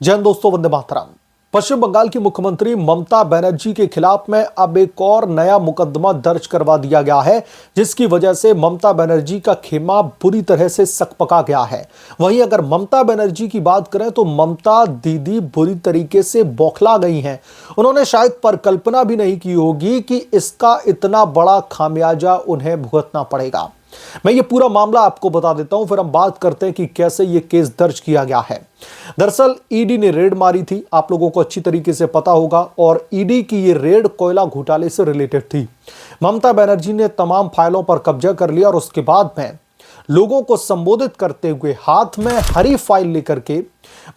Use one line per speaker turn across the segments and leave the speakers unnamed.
जय हिंद दोस्तों, वंदे मातरम। पश्चिम बंगाल की मुख्यमंत्री ममता बनर्जी के खिलाफ में अब एक और नया मुकदमा दर्ज करवा दिया गया है, जिसकी वजह से ममता बनर्जी का खेमा बुरी तरह से सकपका गया है। वहीं अगर ममता बनर्जी की बात करें तो ममता दीदी बुरी तरीके से बौखला गई हैं। उन्होंने शायद परिकल्पना भी नहीं की होगी कि इसका इतना बड़ा खामियाजा उन्हें भुगतना पड़ेगा। मैं ये पूरा मामला आपको बता देता हूं, फिर हम बात करते हैं कि कैसे ये केस दर्ज किया गया है। दरअसल ईडी ने रेड मारी थी, आप लोगों को अच्छी तरीके से पता होगा, और ईडी की ये रेड कोयला घोटाले से रिलेटेड थी। ममता बनर्जी ने तमाम फाइलों पर कब्जा कर लिया और उसके बाद में लोगों को संबोधित करते हुए हाथ में हरी फाइल लेकर के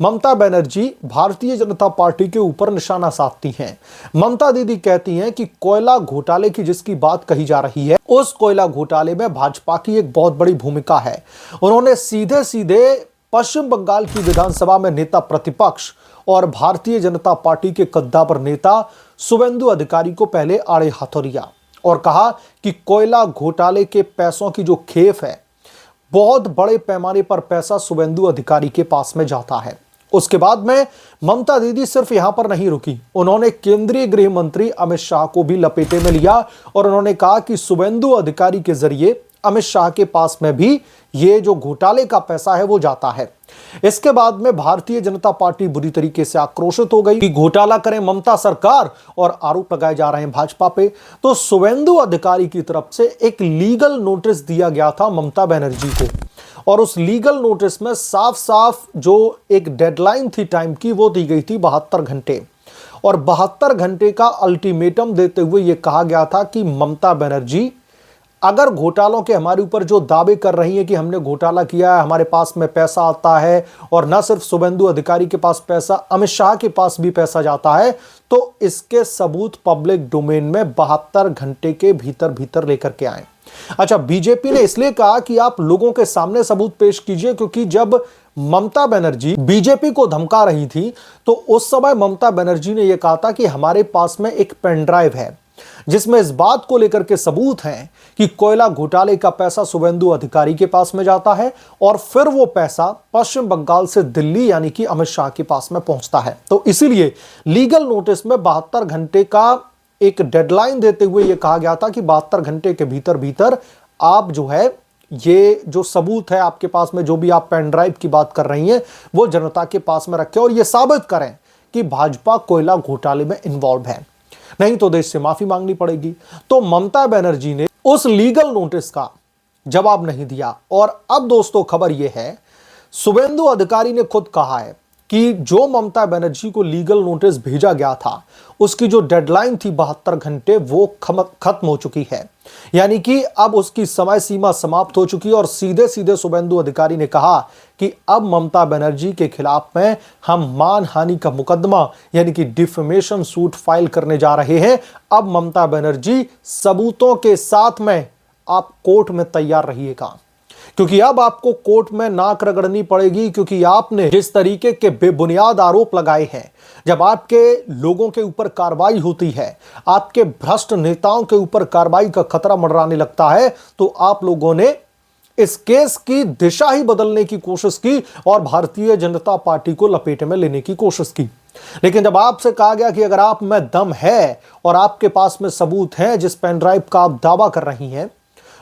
ममता बनर्जी भारतीय जनता पार्टी के ऊपर निशाना साधती हैं। ममता दीदी कहती हैं कि कोयला घोटाले की जिसकी बात कही जा रही है, उस कोयला घोटाले में भाजपा की एक बहुत बड़ी भूमिका है। उन्होंने सीधे सीधे पश्चिम बंगाल की विधानसभा में नेता प्रतिपक्ष और भारतीय जनता पार्टी के कद्दावर नेता शुभेंदु अधिकारी को पहले आड़े हाथों लिया और कहा कि कोयला घोटाले के पैसों की जो खेप है, बहुत बड़े पैमाने पर पैसा शुभेंदु अधिकारी के पास में जाता है। उसके बाद में ममता दीदी सिर्फ यहां पर नहीं रुकी, उन्होंने केंद्रीय गृह मंत्री अमित शाह को भी लपेटे में लिया और उन्होंने कहा कि शुभेंदु अधिकारी के जरिए अमित शाह के पास में भी ये जो घोटाले का पैसा है वो जाता है। इसके बाद में भारतीय जनता पार्टी बुरी तरीके से आक्रोशित हो गई कि घोटाला करें ममता सरकार, और आरोप लगाए जा रहे हैं भाजपा पे। तो शुभेंदु अधिकारी की तरफ से एक लीगल नोटिस दिया गया था ममता बनर्जी को, और उस लीगल नोटिस में साफ साफ जो एक डेडलाइन थी टाइम की, वो दी गई थी 72 घंटे, और 72 घंटे का अल्टीमेटम देते हुए यह कहा गया था कि ममता बनर्जी अगर घोटालों के हमारे ऊपर जो दावे कर रही है कि हमने घोटाला किया है, हमारे पास में पैसा आता है, और न सिर्फ शुभेंदु अधिकारी के पास पैसा, अमित शाह के पास भी पैसा जाता है, तो इसके सबूत पब्लिक डोमेन में 72 घंटे के भीतर भीतर लेकर के आए। अच्छा, बीजेपी ने इसलिए कहा कि आप लोगों के सामने सबूत पेश कीजिए, क्योंकि जब ममता बनर्जी बीजेपी को धमका रही थी तो उस समय ममता बनर्जी ने यह कहा था कि हमारे पास में एक पेन ड्राइव है जिसमें इस बात को लेकर के सबूत हैं कि कोयला घोटाले का पैसा शुभेंदु अधिकारी के पास में जाता है और फिर वो पैसा पश्चिम बंगाल से दिल्ली यानी कि अमित शाह के पास में पहुंचता है। तो इसीलिए लीगल नोटिस में 72 घंटे का एक डेडलाइन देते हुए यह कहा गया था कि 72 घंटे के भीतर भीतर आप जो है ये जो सबूत है आपके पास में, जो भी आप पेन ड्राइव की बात कर रही हैं, वो जनता के पास में रखें और यह साबित करें कि भाजपा कोयला घोटाले में इन्वॉल्व है, नहीं तो देश से माफी मांगनी पड़ेगी। तो ममता बनर्जी ने उस लीगल नोटिस का जवाब नहीं दिया। और अब दोस्तों खबर यह है, शुभेंदु अधिकारी ने खुद कहा है कि जो ममता बनर्जी को लीगल नोटिस भेजा गया था, उसकी जो डेडलाइन थी 72 घंटे, वो खत्म हो चुकी है, यानी कि अब उसकी समय सीमा समाप्त हो चुकी है। और सीधे सीधे शुभेंदु अधिकारी ने कहा कि अब ममता बनर्जी के खिलाफ में हम मानहानि का मुकदमा यानी कि डिफेमेशन सूट फाइल करने जा रहे हैं। अब ममता बनर्जी सबूतों के साथ में आप कोर्ट में तैयार रहिएगा, क्योंकि अब आपको कोर्ट में नाक रगड़नी पड़ेगी, क्योंकि आपने जिस तरीके के बेबुनियाद आरोप लगाए हैं। जब आपके लोगों के ऊपर कार्रवाई होती है, आपके भ्रष्ट नेताओं के ऊपर कार्रवाई का खतरा मंडराने लगता है, तो आप लोगों ने इस केस की दिशा ही बदलने की कोशिश की और भारतीय जनता पार्टी को लपेटे में लेने की कोशिश की। लेकिन जब आपसे कहा गया कि अगर आप में दम है और आपके पास में सबूत हैं जिस पेन ड्राइव का आप दावा कर रही हैं,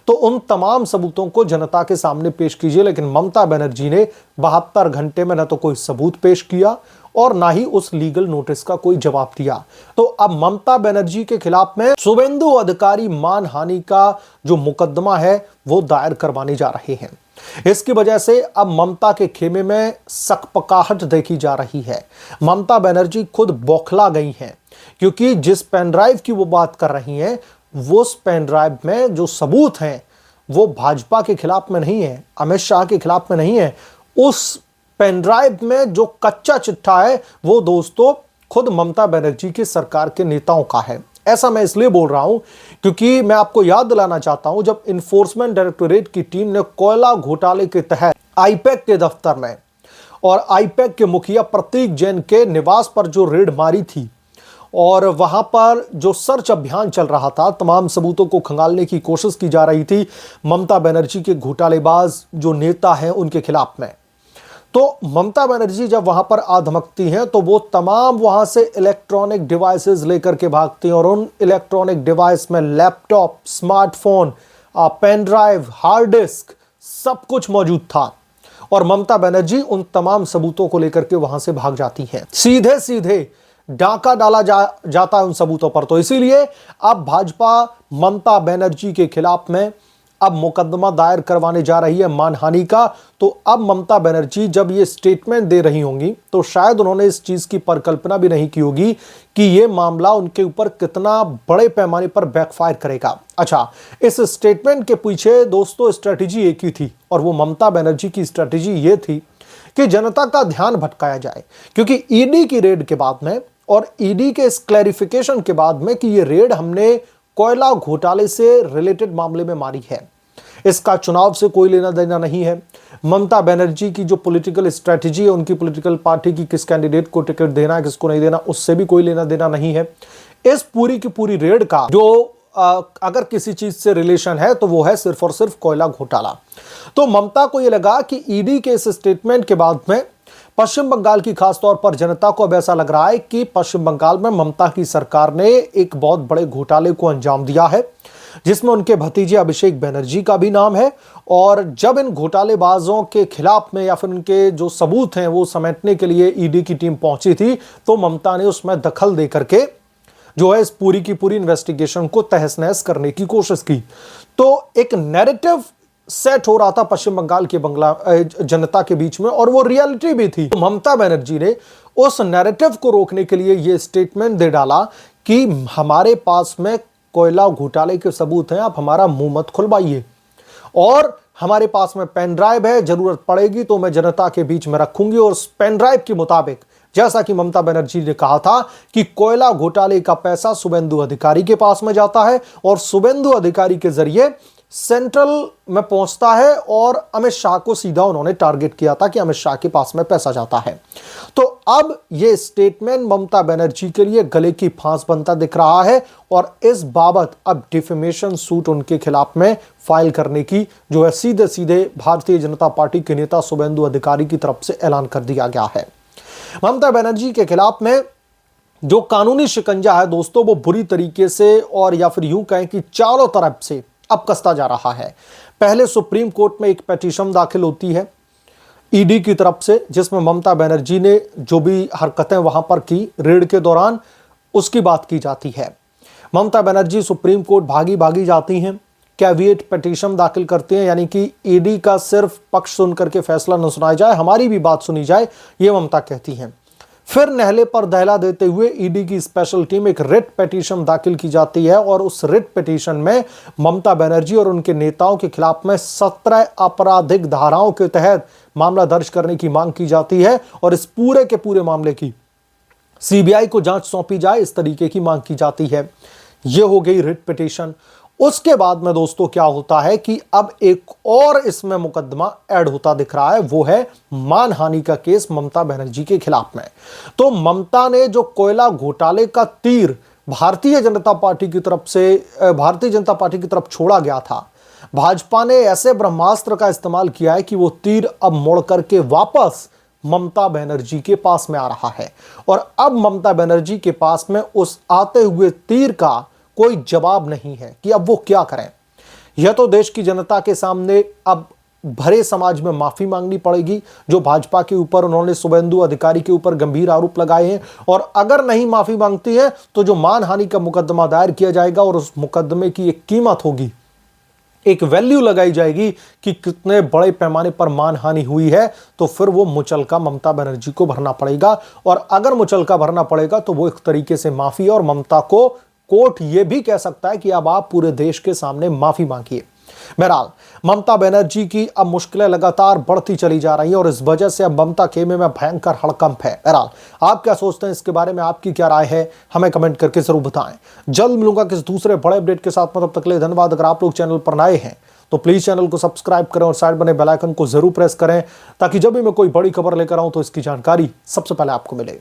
तो उन तमाम सबूतों को जनता के सामने पेश कीजिए। लेकिन ममता बनर्जी ने 72 घंटे में न तो कोई सबूत पेश किया और ना ही उस लीगल नोटिस का कोई जवाब दिया। तो अब ममता बनर्जी के खिलाफ में शुभेंदु अधिकारी मानहानि का जो मुकदमा है वो दायर करवाने जा रहे हैं। इसकी वजह से अब ममता के खेमे में सकपकाहट देखी जा रही है। ममता बनर्जी खुद बौखला गई हैं, क्योंकि जिस पेन ड्राइव की वो बात कर रही हैं, वो उस पेन ड्राइव में जो सबूत हैं वो भाजपा के खिलाफ में नहीं है, अमित शाह के खिलाफ में नहीं है। उस पेन ड्राइव में जो कच्चा चिट्ठा है वो दोस्तों खुद ममता बनर्जी की सरकार के नेताओं का है। ऐसा मैं इसलिए बोल रहा हूं क्योंकि मैं आपको याद दिलाना चाहता हूं, जब इन्फोर्समेंट डायरेक्टोरेट की टीम ने कोयला घोटाले के तहत आईपैक के दफ्तर में और आईपैक के मुखिया प्रतीक जैन के निवास पर जो रेड मारी थी, और वहां पर जो सर्च अभियान चल रहा था, तमाम सबूतों को खंगालने की कोशिश की जा रही थी ममता बनर्जी के घोटालेबाज जो नेता हैं उनके खिलाफ में, तो ममता बनर्जी जब वहां पर आ धमकती हैं तो वो तमाम वहां से इलेक्ट्रॉनिक डिवाइसेस लेकर के भागती हैं और उन इलेक्ट्रॉनिक डिवाइस में laptop, smartphone, pen drive, hard disk सब कुछ मौजूद था और ममता बनर्जी उन तमाम सबूतों को लेकर के वहां से भाग जाती हैं। सीधे सीधे डाका डाला जाता है उन सबूतों पर। तो इसीलिए अब भाजपा ममता बनर्जी के खिलाफ में अब मुकदमा दायर करवाने जा रही है मानहानि का। तो अब ममता बनर्जी जब ये स्टेटमेंट दे रही होंगी तो शायद उन्होंने इस चीज की परिकल्पना भी नहीं की होगी कि ये मामला उनके ऊपर कितना बड़े पैमाने पर बैकफायर करेगा। अच्छा, इस स्टेटमेंट के पीछे दोस्तों स्ट्रेटेजी एक ही थी और वो ममता बनर्जी की स्ट्रेटेजी ये थी कि जनता का ध्यान भटकाया जाए, क्योंकि ईडी की रेड के बाद में और ईडी के इस क्लैरिफिकेशन के बाद में कि ये रेड हमने कोयला घोटाले से रिलेटेड मामले में मारी है, इसका चुनाव से कोई लेना देना नहीं है। ममता बनर्जी की जो पॉलिटिकल स्ट्रेटजी है, उनकी पॉलिटिकल पार्टी की किस कैंडिडेट को टिकट देना है, किसको नहीं देना, उससे भी कोई लेना देना नहीं है। इस पूरी की पूरी रेड का जो अगर किसी चीज से रिलेशन है तो वो है सिर्फ और सिर्फ कोयला घोटाला। तो ममता को यह लगा कि ईडी के इस स्टेटमेंट के बाद में पश्चिम बंगाल की खासतौर पर जनता को अब ऐसा लग रहा है कि पश्चिम बंगाल में ममता की सरकार ने एक बहुत बड़े घोटाले को अंजाम दिया है, जिसमें उनके भतीजे अभिषेक बनर्जी का भी नाम है। और जब इन घोटालेबाजों के खिलाफ में या फिर उनके जो सबूत हैं वो समेटने के लिए ईडी की टीम पहुंची थी तो ममता ने उसमें दखल दे करके जो है इस पूरी की पूरी इन्वेस्टिगेशन को तहस नहस करने की कोशिश की। तो एक नैरेटिव सेट हो रहा था पश्चिम बंगाल के जनता के बीच में और वो रियलिटी भी थी। तो ममता बनर्जी ने उस नैरेटिव को रोकने के लिए ये स्टेटमेंट दे डाला कि हमारे पास में कोयला घोटाले के सबूत हैं, आप हमारा मुंह मत खुलवाइए और हमारे पास में पेन ड्राइव है, जरूरत पड़ेगी तो मैं जनता के बीच में रखूंगी। और उस पेन ड्राइव के मुताबिक जैसा कि ममता बनर्जी ने कहा था कि कोयला घोटाले का पैसा शुभेंदु अधिकारी के पास में जाता है और शुभेंदु अधिकारी के जरिए सेंट्रल में पहुंचता है और अमित शाह को सीधा उन्होंने टारगेट किया था कि अमित शाह के पास में पैसा जाता है। तो अब यह स्टेटमेंट ममता बनर्जी के लिए गले की फांस बनता दिख रहा है और इस बाबत अब डिफेमेशन सूट उनके खिलाफ में फाइल करने की जो है सीधे सीधे भारतीय जनता पार्टी के नेता शुभेंदु अधिकारी की तरफ से ऐलान कर दिया गया है। ममता बनर्जी के खिलाफ में जो कानूनी शिकंजा है दोस्तों वो बुरी तरीके से और या फिर यूं कहें कि चारों तरफ से अब कसता जा रहा है। पहले सुप्रीम कोर्ट में एक पिटीशन दाखिल होती है ईडी की तरफ से, जिसमें ममता बनर्जी ने जो भी हरकतें वहां पर की रेड के दौरान उसकी बात की जाती है। ममता बनर्जी सुप्रीम कोर्ट भागी भागी जाती हैं, कैविएट पिटीशन दाखिल करती हैं, यानी कि ईडी का सिर्फ पक्ष सुन करके फैसला न सुनाया जाए, हमारी भी बात सुनी जाए, ये ममता कहती हैं। फिर नहले पर दहला देते हुए ईडी की स्पेशल टीम एक रिट पिटीशन दाखिल की जाती है और उस रिट पिटीशन में ममता बनर्जी और उनके नेताओं के खिलाफ में 17 आपराधिक धाराओं के तहत मामला दर्ज करने की मांग की जाती है और इस पूरे के पूरे मामले की सीबीआई को जांच सौंपी जाए, इस तरीके की मांग की जाती है। यह हो गई रिट पिटीशन। उसके बाद में दोस्तों क्या होता है कि अब एक और इसमें मुकदमा ऐड होता दिख रहा है, वो है मानहानि का केस ममता बनर्जी के खिलाफ में। तो ममता ने जो कोयला घोटाले का तीर भारतीय जनता पार्टी की तरफ छोड़ा गया था, भाजपा ने ऐसे ब्रह्मास्त्र का इस्तेमाल किया है कि वो तीर अब मोड़ करके वापस ममता बनर्जी के पास में आ रहा है और अब ममता बनर्जी के पास में उस आते हुए तीर का कोई जवाब नहीं है कि अब वो क्या करें। यह तो देश की जनता के सामने अब भरे समाज में माफी मांगनी पड़ेगी, जो भाजपा के ऊपर उन्होंने शुभेंदु अधिकारी के ऊपर गंभीर आरोप लगाए हैं, और अगर नहीं माफी मांगती है तो जो मानहानि का मुकदमा दायर किया जाएगा और उस मुकदमे की एक कीमत होगी, एक वैल्यू लगाई जाएगी कि कितने बड़े पैमाने पर मानहानि हुई है, तो फिर वो मुचलका ममता बनर्जी को भरना पड़ेगा। और अगर मुचलका भरना पड़ेगा तो वो एक तरीके से माफी, और ममता को कोर्ट ये भी कह सकता है कि अब आप पूरे देश के सामने माफी मांगिए। बहरहाल ममता बनर्जी की अब मुश्किलें लगातार बढ़ती चली जा रही हैं और इस वजह से अब ममता खेमे में भयंकर हड़कंप है। बहरहाल आप क्या सोचते हैं इसके बारे में, आपकी क्या राय है, हमें कमेंट करके जरूर बताएं। जल्द मिलूंगा किसी दूसरे बड़े अपडेट के साथ, तब तक के लिए धन्यवाद। अगर आप लोग चैनल पर नए हैं तो प्लीज चैनल को सब्सक्राइब करें और साइड बने बेल आइकन को जरूर प्रेस करें, ताकि जब भी मैं कोई बड़ी खबर लेकर आऊं तो इसकी जानकारी सबसे पहले आपको मिले।